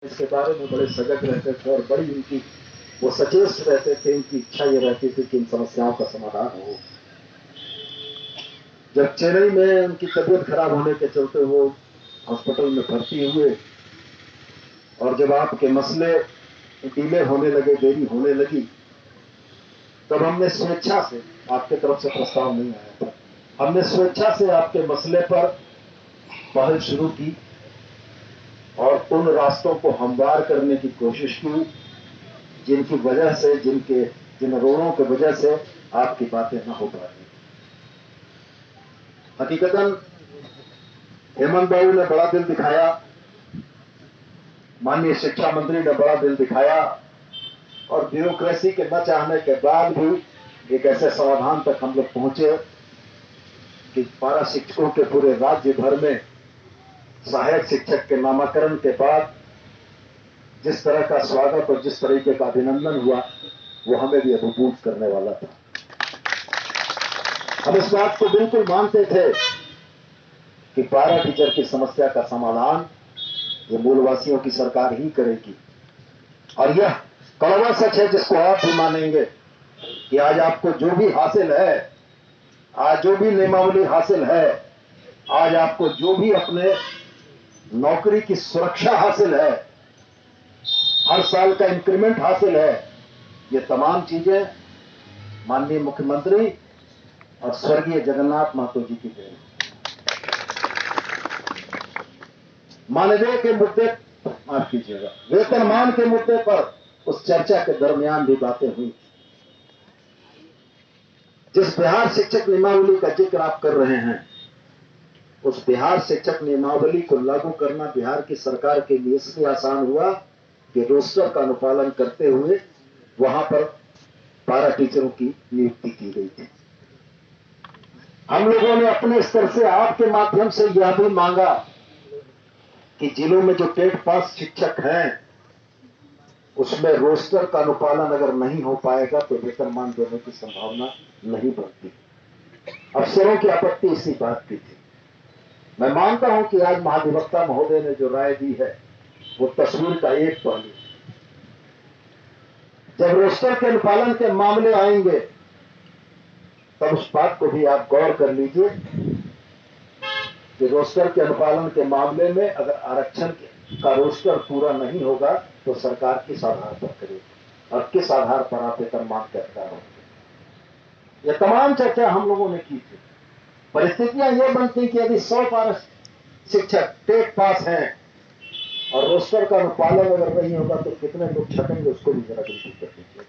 इसके बारे में बड़े सजग रहते थे और बड़ी उनकी वो सचेत रहते थे। उनकी इच्छा ये रहती थी कि इन समस्याओं का समाधान हो। जब चेन्नई में उनकी तबीयत खराब होने के चलते वो हॉस्पिटल में भर्ती हुए और जब आपके मसले डिले होने लगे, देरी होने लगी, तब हमने स्वेच्छा से, आपके तरफ से प्रस्ताव नहीं आया था, हमने स्वेच्छा से आपके मसले पर पहल शुरू की और उन रास्तों को हमवार करने की कोशिश की जिनकी वजह से, जिन रोड़ों की वजह से आपकी बातें न हो पा रही। हकीकतन हेमंत बाबू ने बड़ा दिल दिखाया, माननीय शिक्षा मंत्री ने बड़ा दिल दिखाया और ब्यूरोक्रेसी के न चाहने के बाद भी एक ऐसे समाधान तक हम लोग पहुंचे कि पारा शिक्षकों के पूरे राज्य भर में सहायक शिक्षक के नामाकरण के बाद जिस तरह का स्वागत और जिस तरीके का अभिनंदन हुआ वो हमें भी अभिभूत करने वाला था। हम इस बात को बिल्कुल मानते थे कि पारा टीचर की समस्या का समाधान ये मूलवासियों की सरकार ही करेगी और यह कड़वा सच है जिसको आप भी मानेंगे कि आज आपको जो भी हासिल है, आज जो भी नियमावली हासिल है, आज आपको जो भी अपने नौकरी की सुरक्षा हासिल है, हर साल का इंक्रीमेंट हासिल है, ये तमाम चीजें माननीय मुख्यमंत्री और स्वर्गीय जगन्नाथ महतो जी की देन। मानदेय के मुद्दे, माफ कीजिएगा, वेतनमान के मुद्दे पर उस चर्चा के दरमियान भी बातें हुई। जिस बिहार शिक्षक नियमावली का जिक्र आप कर रहे हैं, उस बिहार शिक्षक नियमावली को लागू करना बिहार की सरकार के लिए इसलिए आसान हुआ कि रोस्टर का अनुपालन करते हुए वहां पर पारा टीचरों की नियुक्ति की गई थी। हम लोगों ने अपने स्तर से आपके माध्यम से यह भी मांगा कि जिलों में जो टेट पास शिक्षक हैं उसमें रोस्टर का अनुपालन अगर नहीं हो पाएगा तो वेतनमान देने की संभावना नहीं बनती। अफसरों की आपत्ति इसी बात की थी। मैं मानता हूं कि आज महाधिवक्ता महोदय ने जो राय दी है वो तस्वीर का एक पहलू। जब रोस्टर के अनुपालन के मामले आएंगे तब उस बात को भी आप गौर कर लीजिए कि रोस्टर के अनुपालन के मामले में अगर आरक्षण का रोस्टर पूरा नहीं होगा तो सरकार किस आधार पर करेगी और किस आधार पर आप वेतनमान के अधिकार होंगे। यह तमाम चर्चा हम लोगों ने की थी। परिस्थितियां यह बनती कि यदि 100 पारा शिक्षक टेट पास हैं और रोस्टर का अनुपालन अगर नहीं होगा तो कितने लोग छटेंगे, उसको भी जरा बिल्कुल कर दीजिए।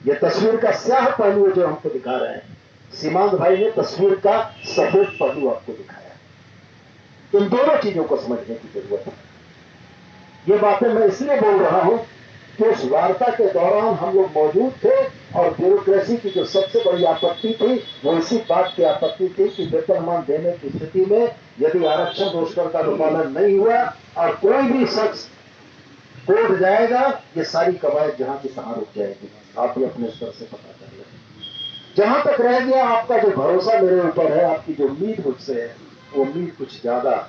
यह तस्वीर का स्याह पहलू जो हमको दिखा रहे हैं, सीमांत भाई ने तस्वीर का सफेद पहलू आपको दिखाया। इन दोनों चीजों को समझने की जरूरत है। ये बातें मैं इसलिए बोल रहा हूं कि उस वार्ता के दौरान हम लोग मौजूद थे और ब्यूरोक्रेसी की जो सबसे बड़ी आपत्ति थी वो इसी बात की आपत्ति थी कि वेतनमान देने की स्थिति में यदि आरक्षण रोस्टर का अनुपालन नहीं हुआ और कोई भी शख्स कोर्ट जाएगा, ये सारी कवायद जहां की तहां रुक जाएगी। आप भी अपने स्तर से पता कर लें। जहां तक रह गया आपका जो भरोसा मेरे ऊपर है, आपकी जो उम्मीद मुझसे है, वो उम्मीद कुछ ज्यादा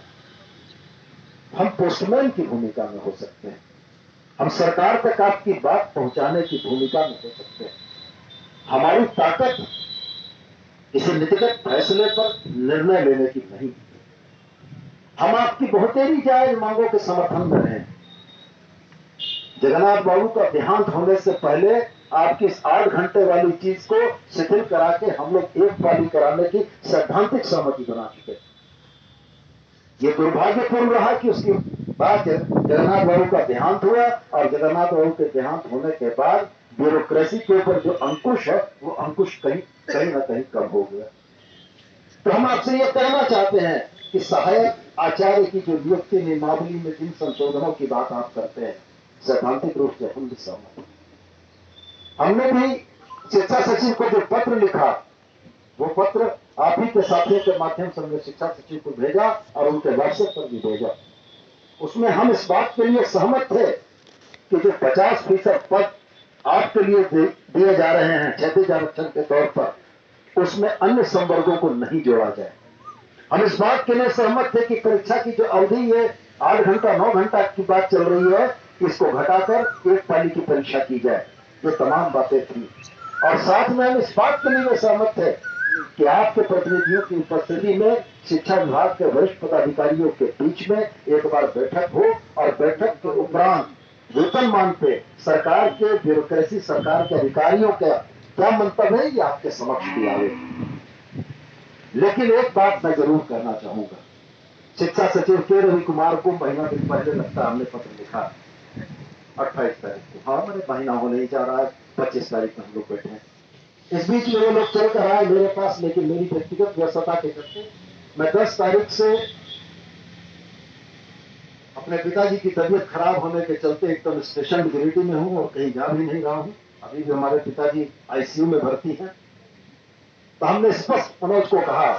हम पोस्टमैन की भूमिका में हो सकते हैं, हम सरकार तक आपकी बात पहुंचाने की भूमिका में हो सकते हैं। हमारी ताकत किसी नीतिगत फैसले पर निर्णय लेने की नहीं। हम आपकी बहुतेरी जायज मांगों के समर्थन में हैं। जगन्नाथ बाबू का देहांत होने से पहले आपकी इस 8 घंटे वाली चीज को शिथिल करा के हम लोग एक पाली कराने की सैद्धांतिक सहमति बना चुके हैं। ये दुर्भाग्यपूर्ण रहा कि उसके बाद जगन्नाथ बाबू का देहांत हुआ और जगन्नाथ बाबू के देहांत होने के बाद ब्यूरोक्रेसी के ऊपर जो अंकुश है वो अंकुश कहीं ना कहीं कम हो गया। तो हम आपसे ये कहना चाहते हैं कि सहायक आचार्य की जो नियुक्ति नियमावली में जिन संशोधनों की बात आप करते हैं, सैद्धांतिक रूप से हम भी सहमत हैं। हमने भी शिक्षा सचिव को जो पत्र लिखा वो पत्र आप ही के साथियों के माध्यम से हमने शिक्षा सचिव को भेजा और उनके व्हाट्सएप पर भी भेजा। उसमें हम इस बात के लिए सहमत थे कि जो 50% पद आपके लिए दिए जा रहे हैं क्षैतिज आरक्षण के तौर पर, उसमें अन्य संवर्गों को नहीं जोड़ा जाए। हम इस बात के लिए सहमत थे कि परीक्षा की जो अवधि है 8 घंटा 9 घंटा की बात चल रही है, इसको घटाकर एक पाली की परीक्षा की जाए। ये तमाम बातें थी। और साथ में हम इस बात के लिए सहमत थे कि आपके प्रतिनिधियों की उपस्थिति में शिक्षा विभाग के वरिष्ठ पदाधिकारियों के बीच में एक बार बैठक हो, और बैठक के उपरांत वेतनमान पे सरकार के ब्यूरोक्रेसी, सरकार के अधिकारियों का क्या मंतव्य है, ये आपके समक्ष भी आए। लेकिन एक बात मैं जरूर कहना चाहूंगा, शिक्षा सचिव के रवि कुमार को महीना दिन पहले लगता है हमने पत्र लिखा, 28 तारीख को। हाँ, मेरे महीना होने ही जा रहा है, 25 तारीख को हम लोग बैठे हैं। इस बीच में वो लोग चल कर आए मेरे पास, लेकिन मेरी व्यक्तिगत व्यस्तता के चलते मैं 10 तारीख से अपने पिताजी की तबीयत खराब होने के चलते एकदम स्टेशन गिरिटी में हूं और कहीं जा भी नहीं रहा हूं। अभी भी हमारे पिताजी आईसीयू में भर्ती हैं। तो हमने स्पष्ट मनोज को कहा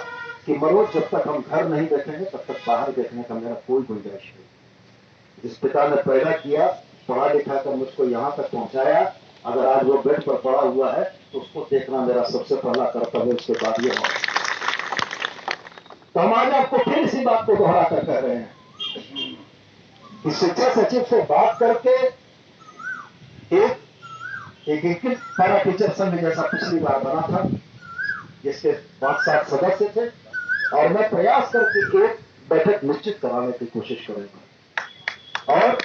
कि मनोज, जब तक हम घर नहीं देखेंगे तब तक बाहर देखने का मेरा कोई गुंजाइश नहीं। जिस पिता ने पैदा किया, पढ़ा लिखा कर मुझको यहां तक पहुंचाया, अगर आज वो बेड पर पड़ा हुआ है तो उसको देखना मेरा सबसे पहला कर्तव्य, उसके बाद ये हो। तो हम आज आपको फिर इसी बात को दोहरा कर कह रहे हैं कि शिक्षा सचिव से बात करके एक पैरा टीचर संघ जैसा पिछली बार बना था, जिसके 5-7 सदस्य थे, और मैं प्रयास करके एक बैठक निश्चित कराने की कोशिश करूंगा। और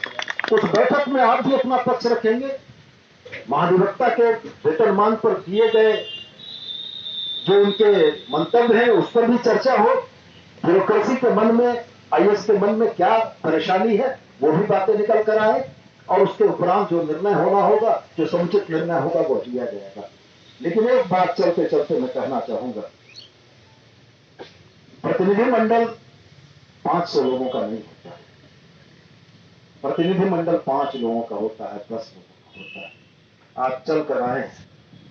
उस बैठक में आप भी अपना पक्ष रखेंगे, महाधिवक्ता के वेतनमान पर दिए गए जो उनके मंतव्य हैं उस पर भी चर्चा हो, ब्यूरोक्रेसी के मन में, आईएएस के मन में क्या परेशानी है वो भी बातें निकल कर आए, और उसके उपरांत जो निर्णय होना होगा, जो समुचित निर्णय होगा वो लिया जाएगा। लेकिन एक बात चलते चलते मैं कहना चाहूंगा, प्रतिनिधिमंडल 500 लोगों का नहीं होता है, प्रतिनिधिमंडल 5 लोगों का होता है, 10 लोगों का होता है। आप चल कर आए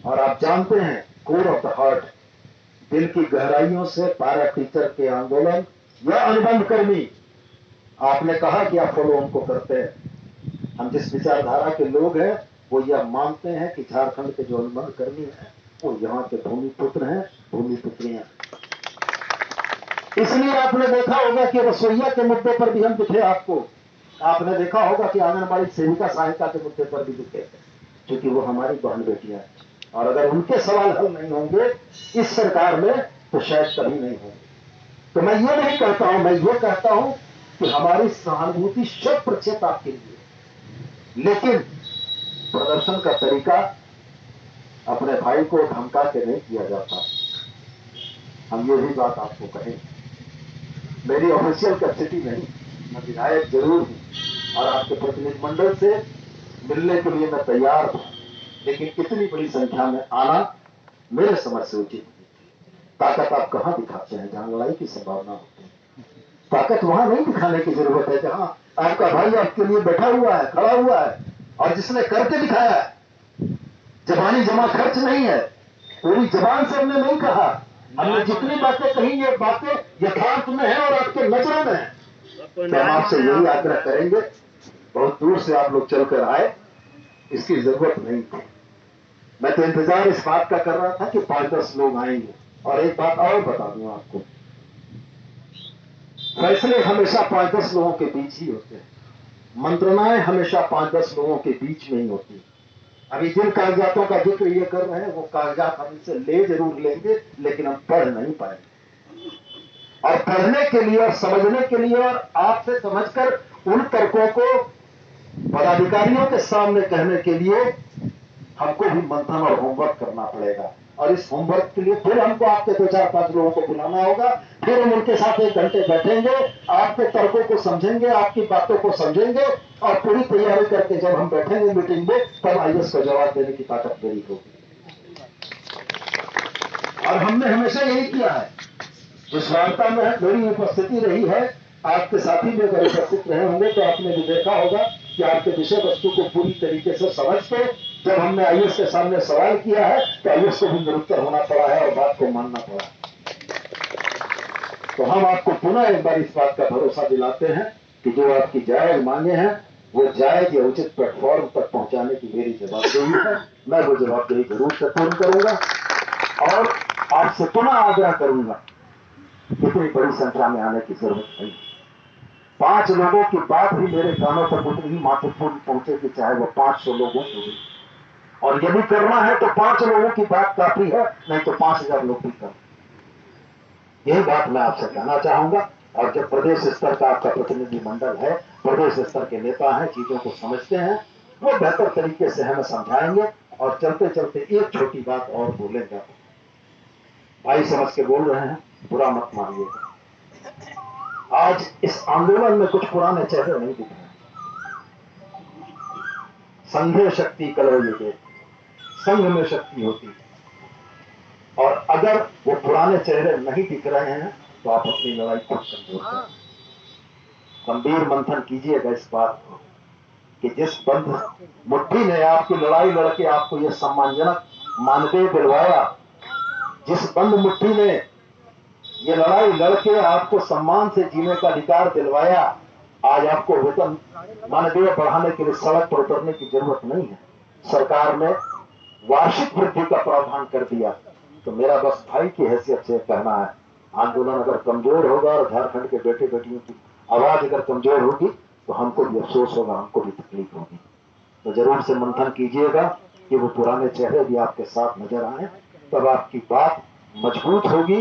और आप जानते हैं, कोर ऑफ द हार्ट, दिल की गहराइयों से पैरा टीचर के आंदोलन या अनुबंध कर्मी, आपने कहा कि आप फॉलो उनको करते हैं। हम जिस विचारधारा के लोग हैं वो यह मानते हैं कि झारखंड के जो अनुबंध कर्मी हैं वो यहाँ के भूमि पुत्र हैं, भूमि पुत्रियां। इसलिए आपने देखा होगा कि रसोईया के मुद्दे पर भी हम दिखे आपको, आपने देखा होगा कि आंगनबाड़ी सेविका सहायता के मुद्दे पर भी दिखे, क्योंकि वो हमारी बहन बेटियां हैं, और अगर उनके सवाल हल नहीं होंगे इस सरकार में तो शायद कभी नहीं होंगे। तो मैं ये नहीं कहता हूं, मैं ये कहता हूं कि हमारी सहानुभूति 100% आपके लिए, लेकिन प्रदर्शन का तरीका अपने भाई को धमका के नहीं किया जाता। हम ये भी बात आपको कहें, मेरी ऑफिशियल कैपेसिटी नहीं, मैं विधायक जरूर हूं और आपके प्रतिनिधिमंडल से मिलने के लिए मैं तैयार हूं, लेकिन इतनी बड़ी संख्या में आना मेरे समझ से उचित नहीं। ताकत आप कहां दिखाते हैं जहां लड़ाई की संभावना होती है? ताकत वहां नहीं दिखाने की जरूरत है जहां आपका भाई आपके लिए बैठा हुआ है, खड़ा हुआ है, और जिसने करके दिखाया है। जबानी जमा खर्च नहीं है, पूरी जबान से हमने नहीं कहा, हमने जितनी बातें कही ये बातें यथार्थ में है और आपके नजरों में है। तो हम आपसे यही आग्रह करेंगे, बहुत दूर से आप लोग चलकर आए, इसकी जरूरत नहीं थी। मैं तो इंतजार इस बात का कर रहा था कि 5-10 लोग आएंगे। और एक बात और बता दूं आपको, फैसले हमेशा 5-10 लोगों के बीच ही होते हैं, मंत्रणाएं हमेशा 5-10 लोगों के बीच में ही होती है। अभी जिन कागजातों का जिक्र ये कर रहे हैं वो कागजात हम इनसे ले जरूर लेंगे, लेकिन हम पढ़ नहीं पाएंगे। और पढ़ने के लिए और समझने के लिए और आपसे समझकर उन तर्कों को पदाधिकारियों के सामने कहने के लिए हमको भी मंथन और होमवर्क करना पड़ेगा। और इस होमवर्क के लिए फिर हमको आपके 2-4-5 लोगों को बुलाना होगा, फिर हम उनके साथ 1 घंटे बैठेंगे, आपके तर्कों को समझेंगे, आपकी बातों को समझेंगे, और पूरी तैयारी करके जब हम बैठेंगे मीटिंग में तब आईएएस को जवाब देने की ताकत मेरी होगी। और हमने हमेशा यही किया है, जिस वार्ता में मेरी उपस्थिति रही है, आपके साथी में अगर उपस्थित रहे होंगे तो आपने भी देखा होगा कि आपके विषय वस्तु को पूरी तरीके से समझ के जब हमने आईएएस के सामने सवाल किया है तो आईएएस को भी निरुत्तर होना पड़ा है और बात को मानना पड़ा। तो हम आपको पुनः एक बार इस बात का भरोसा दिलाते हैं कि जो आपकी जायज मांगे हैं वो जायज या उचित प्लेटफॉर्म तक पहुंचाने की मेरी जवाबदेही है। मैं वो जवाबदेही जरूर से पूर्ण करूंगा और आपसे पुनः आग्रह करूंगा, इतनी बड़ी संख्या में आने की जरूरत नहीं। 5 लोगों की बात भी मेरे कानों तक उतनी ही महत्वपूर्ण पहुंचे कि चाहे वो 500 लोगों से भी। और यदि करना है तो 5 लोगों की बात काफी है, नहीं तो 5000 लोग भी कर। यही बात मैं आपसे कहना चाहूंगा। और जब प्रदेश स्तर का आपका प्रतिनिधिमंडल है, प्रदेश स्तर के नेता हैं, चीजों को समझते हैं, वो बेहतर तरीके से हमें समझाएंगे। और चलते चलते एक छोटी बात और बोलेंगे, भाई समझ के बोल रहे हैं, बुरा मत मानिएगा। आज इस आंदोलन में कुछ पुराने चेहरे नहीं दिख रहे। संघे शक्ति कलयुगे, संघ में शक्ति होती। और अगर वो पुराने चेहरे नहीं दिख रहे हैं तो आप अपनी लड़ाई खुद कमजोर करें। गंभीर मंथन कीजिएगा इस बात को कि जिस बंद मुट्ठी ने आपकी लड़ाई लड़के आपको यह सम्मानजनक मानदेय दिलवाया, जिस बंद मुट्ठी ने ये लड़ाई लड़के आपको सम्मान से जीने का अधिकार दिलवाया, आज आपको वेतन मानदेय बढ़ाने के लिए सड़क पर उतरने की जरूरत नहीं है। सरकार ने वार्षिक वृद्धि का प्रावधान कर दिया। तो मेरा बस भाई की हैसियत से कहना है, आंदोलन अगर कमजोर होगा और झारखंड के बेटे बेटियों की आवाज अगर कमजोर होगी तो हमको भी अफसोस होगा, हमको भी तकलीफ होगी। तो जरूर से मंथन कीजिएगा कि वो पुराने चेहरे भी आपके साथ नजर आए, तब आपकी बात मजबूत होगी।